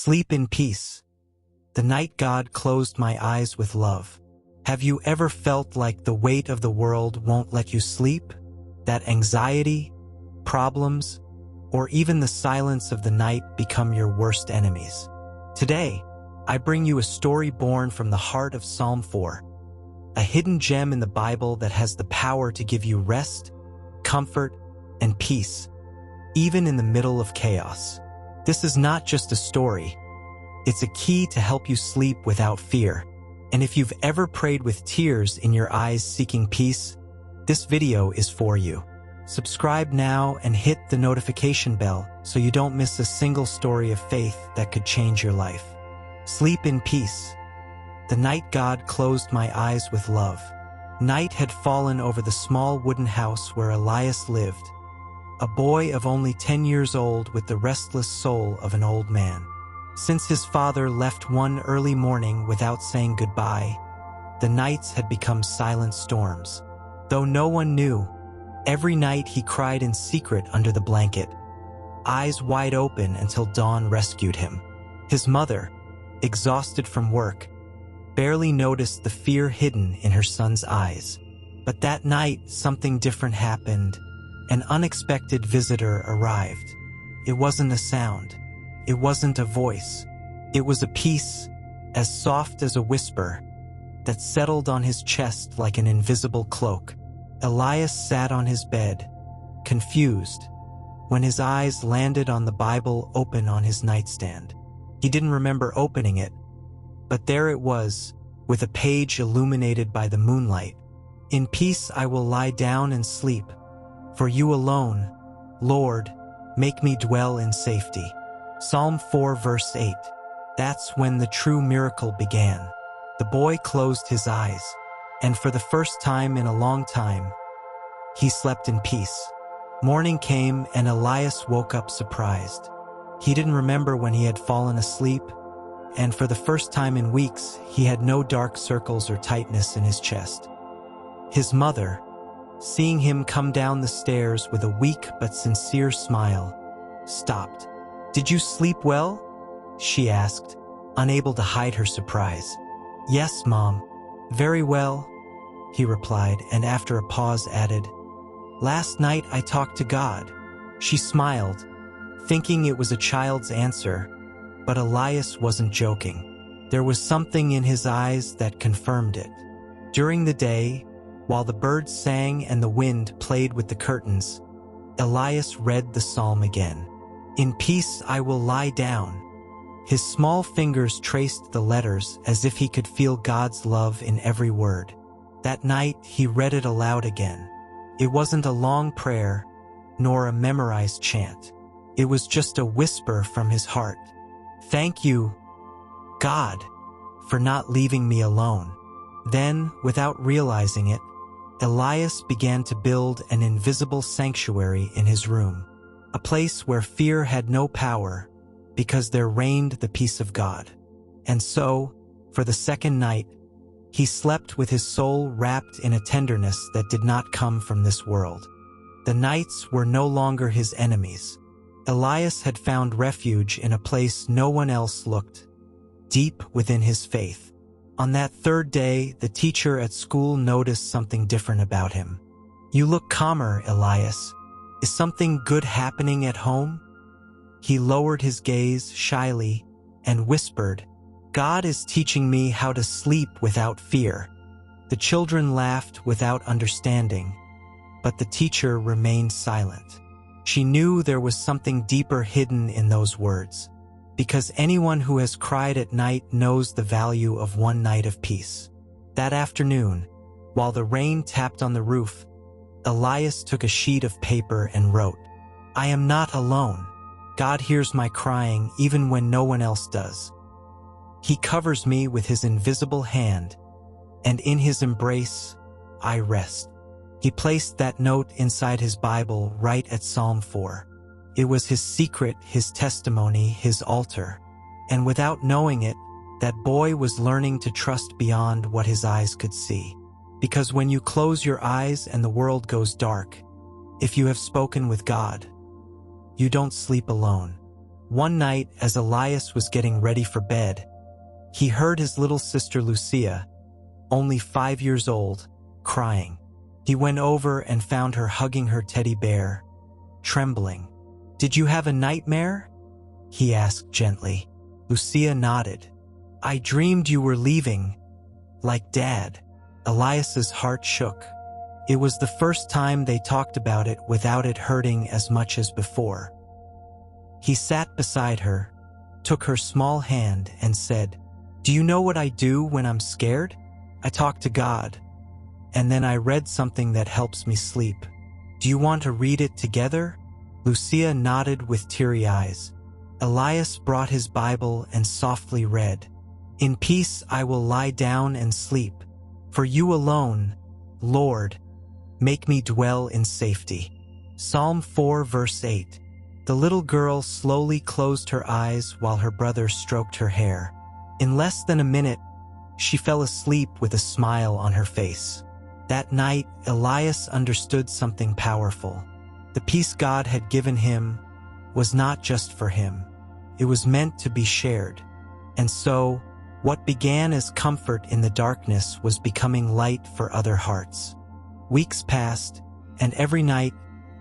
Sleep in peace. The night God closed my eyes with love. Have you ever felt like the weight of the world won't let you sleep? That anxiety, problems, or even the silence of the night become your worst enemies. Today, I bring you a story born from the heart of Psalm 4, a hidden gem in the Bible that has the power to give you rest, comfort, and peace, even in the middle of chaos. This is not just a story. It's a key to help you sleep without fear. And if you've ever prayed with tears in your eyes seeking peace, this video is for you. Subscribe now and hit the notification bell so you don't miss a single story of faith that could change your life. Sleep in peace. The night God closed my eyes with love. Night had fallen over the small wooden house where Elias lived, a boy of only 10 years old with the restless soul of an old man. Since his father left one early morning without saying goodbye, the nights had become silent storms. Though no one knew, every night he cried in secret under the blanket, eyes wide open until dawn rescued him. His mother, exhausted from work, barely noticed the fear hidden in her son's eyes. But that night, something different happened. An unexpected visitor arrived. It wasn't a sound. It wasn't a voice. It was a peace, as soft as a whisper, that settled on his chest like an invisible cloak. Elias sat on his bed, confused, when his eyes landed on the Bible open on his nightstand. He didn't remember opening it, but there it was, with a page illuminated by the moonlight. In peace I will lie down and sleep. For you alone, Lord, make me dwell in safety. Psalm 4 verse 8. That's when the true miracle began. The boy closed his eyes, and for the first time in a long time, he slept in peace. Morning came and Elias woke up surprised. He didn't remember when he had fallen asleep, and for the first time in weeks, he had no dark circles or tightness in his chest. His mother, seeing him come down the stairs with a weak but sincere smile, stopped. "Did you sleep well?" she asked, unable to hide her surprise. "Yes, Mom. Very well," he replied, and after a pause added, "Last night I talked to God." She smiled, thinking it was a child's answer, but Elias wasn't joking. There was something in his eyes that confirmed it. During the day, while the birds sang and the wind played with the curtains, Elias read the psalm again. In peace I will lie down. His small fingers traced the letters as if he could feel God's love in every word. That night he read it aloud again. It wasn't a long prayer, nor a memorized chant. It was just a whisper from his heart. "Thank you, God, for not leaving me alone." Then, without realizing it, Elias began to build an invisible sanctuary in his room, a place where fear had no power because there reigned the peace of God. And so, for the second night, he slept with his soul wrapped in a tenderness that did not come from this world. The nights were no longer his enemies. Elias had found refuge in a place no one else looked, deep within his faith. On that third day, the teacher at school noticed something different about him. "You look calmer, Elias. Is something good happening at home?" He lowered his gaze shyly and whispered, "God is teaching me how to sleep without fear." The children laughed without understanding, but the teacher remained silent. She knew there was something deeper hidden in those words, because anyone who has cried at night knows the value of one night of peace. That afternoon, while the rain tapped on the roof, Elias took a sheet of paper and wrote, "I am not alone. God hears my crying even when no one else does. He covers me with his invisible hand, and in his embrace, I rest." He placed that note inside his Bible right at Psalm 4. It was his secret, his testimony, his altar. And without knowing it, that boy was learning to trust beyond what his eyes could see. Because when you close your eyes and the world goes dark, if you have spoken with God, you don't sleep alone. One night, as Elias was getting ready for bed, he heard his little sister Lucia, only 5 years old, crying. He went over and found her hugging her teddy bear, trembling. "Did you have a nightmare?" he asked gently. Lucia nodded. "I dreamed you were leaving, like Dad." Elias's heart shook. It was the first time they talked about it without it hurting as much as before. He sat beside her, took her small hand, and said, "Do you know what I do when I'm scared? I talk to God, and then I read something that helps me sleep. Do you want to read it together?" Lucia nodded with teary eyes. Elias brought his Bible and softly read, "In peace I will lie down and sleep. For you alone, Lord, make me dwell in safety." Psalm 4 verse 8. The little girl slowly closed her eyes while her brother stroked her hair. In less than a minute, she fell asleep with a smile on her face. That night, Elias understood something powerful. The peace God had given him was not just for him. It was meant to be shared. And so, what began as comfort in the darkness was becoming light for other hearts. Weeks passed, and every night,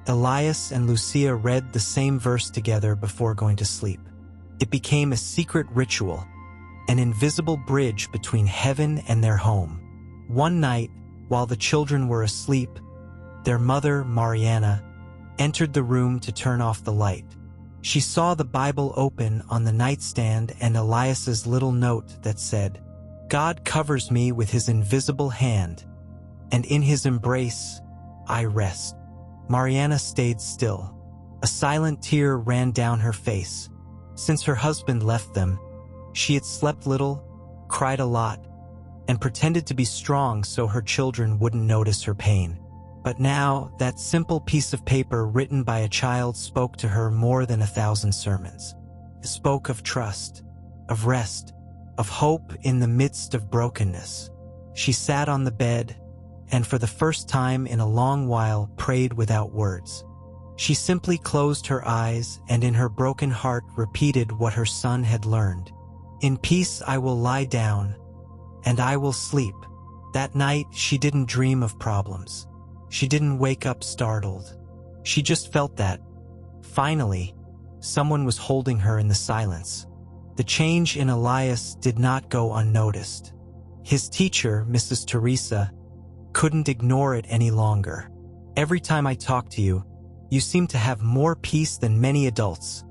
Elias and Lucia read the same verse together before going to sleep. It became a secret ritual, an invisible bridge between heaven and their home. One night, while the children were asleep, their mother, Mariana, entered the room to turn off the light. She saw the Bible open on the nightstand and Elias's little note that said, "God covers me with his invisible hand, and in his embrace I rest." Mariana stayed still. A silent tear ran down her face. Since her husband left them, she had slept little, cried a lot, and pretended to be strong so her children wouldn't notice her pain. But now, that simple piece of paper written by a child spoke to her more than 1,000 sermons. It spoke of trust, of rest, of hope in the midst of brokenness. She sat on the bed, and for the first time in a long while prayed without words. She simply closed her eyes and in her broken heart repeated what her son had learned. "In peace I will lie down, and I will sleep." That night she didn't dream of problems. She didn't wake up startled. She just felt that, finally, someone was holding her in the silence. The change in Elias did not go unnoticed. His teacher, Mrs. Teresa, couldn't ignore it any longer. "Every time I talk to you, you seem to have more peace than many adults,"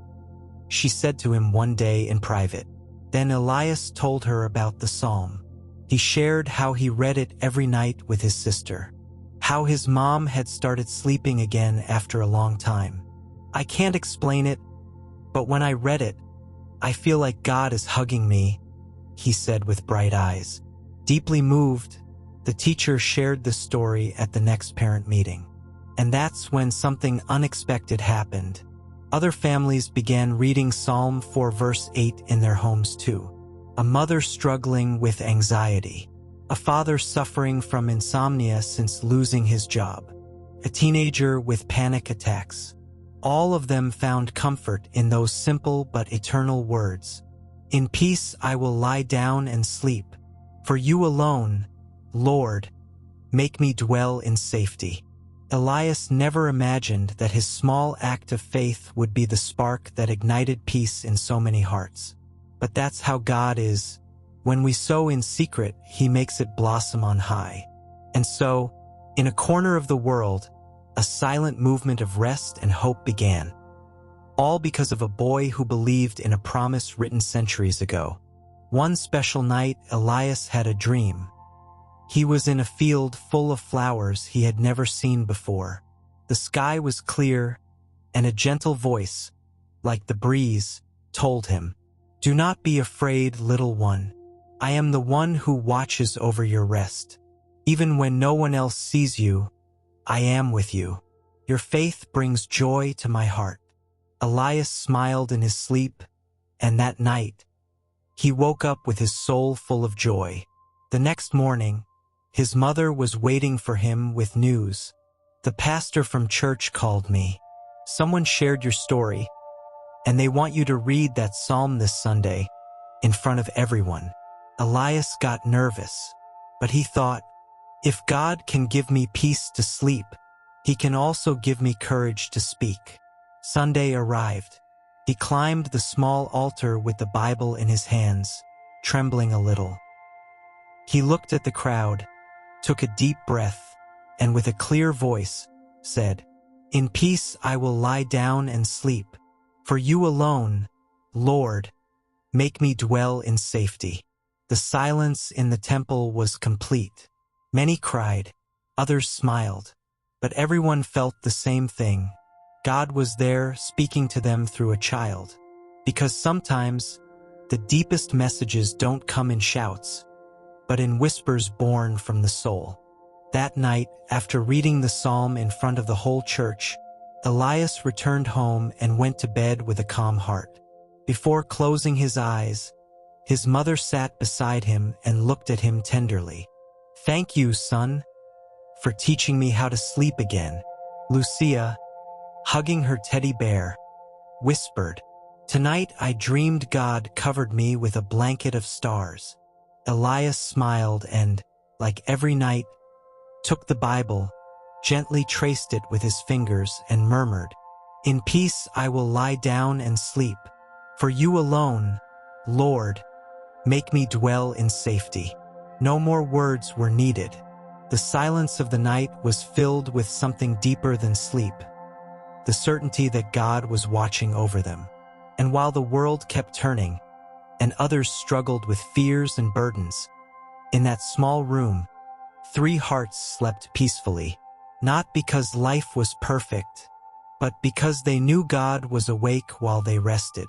she said to him one day in private. Then Elias told her about the psalm. He shared how he read it every night with his sister, how his mom had started sleeping again after a long time. "I can't explain it, but when I read it, I feel like God is hugging me," he said with bright eyes. Deeply moved, the teacher shared the story at the next parent meeting. And that's when something unexpected happened. Other families began reading Psalm 4 verse 8 in their homes too. A mother struggling with anxiety, a father suffering from insomnia since losing his job, a teenager with panic attacks. All of them found comfort in those simple but eternal words. "In peace I will lie down and sleep. For you alone, Lord, make me dwell in safety." Elias never imagined that his small act of faith would be the spark that ignited peace in so many hearts. But that's how God is. When we sow in secret, he makes it blossom on high. And so, in a corner of the world, a silent movement of rest and hope began. All because of a boy who believed in a promise written centuries ago. One special night, Elias had a dream. He was in a field full of flowers he had never seen before. The sky was clear, and a gentle voice, like the breeze, told him, "Do not be afraid, little one. I am the one who watches over your rest. Even when no one else sees you, I am with you. Your faith brings joy to my heart." Elias smiled in his sleep, and that night, he woke up with his soul full of joy. The next morning, his mother was waiting for him with news. "The pastor from church called me. Someone shared your story, and they want you to read that psalm this Sunday in front of everyone." Elias got nervous, but he thought, if God can give me peace to sleep, he can also give me courage to speak. Sunday arrived. He climbed the small altar with the Bible in his hands, trembling a little. He looked at the crowd, took a deep breath, and with a clear voice, said, "In peace I will lie down and sleep. For you alone, Lord, make me dwell in safety." The silence in the temple was complete. Many cried, others smiled, but everyone felt the same thing. God was there speaking to them through a child. Because sometimes the deepest messages don't come in shouts, but in whispers born from the soul. That night, after reading the psalm in front of the whole church, Elias returned home and went to bed with a calm heart. Before closing his eyes, his mother sat beside him and looked at him tenderly. "Thank you, son, for teaching me how to sleep again." Lucia, hugging her teddy bear, whispered, "Tonight I dreamed God covered me with a blanket of stars." Elias smiled and, like every night, took the Bible, gently traced it with his fingers and murmured, "In peace I will lie down and sleep. For you alone, Lord, make me dwell in safety." No more words were needed. The silence of the night was filled with something deeper than sleep, the certainty that God was watching over them. And while the world kept turning, and others struggled with fears and burdens, in that small room, 3 hearts slept peacefully, not because life was perfect, but because they knew God was awake while they rested.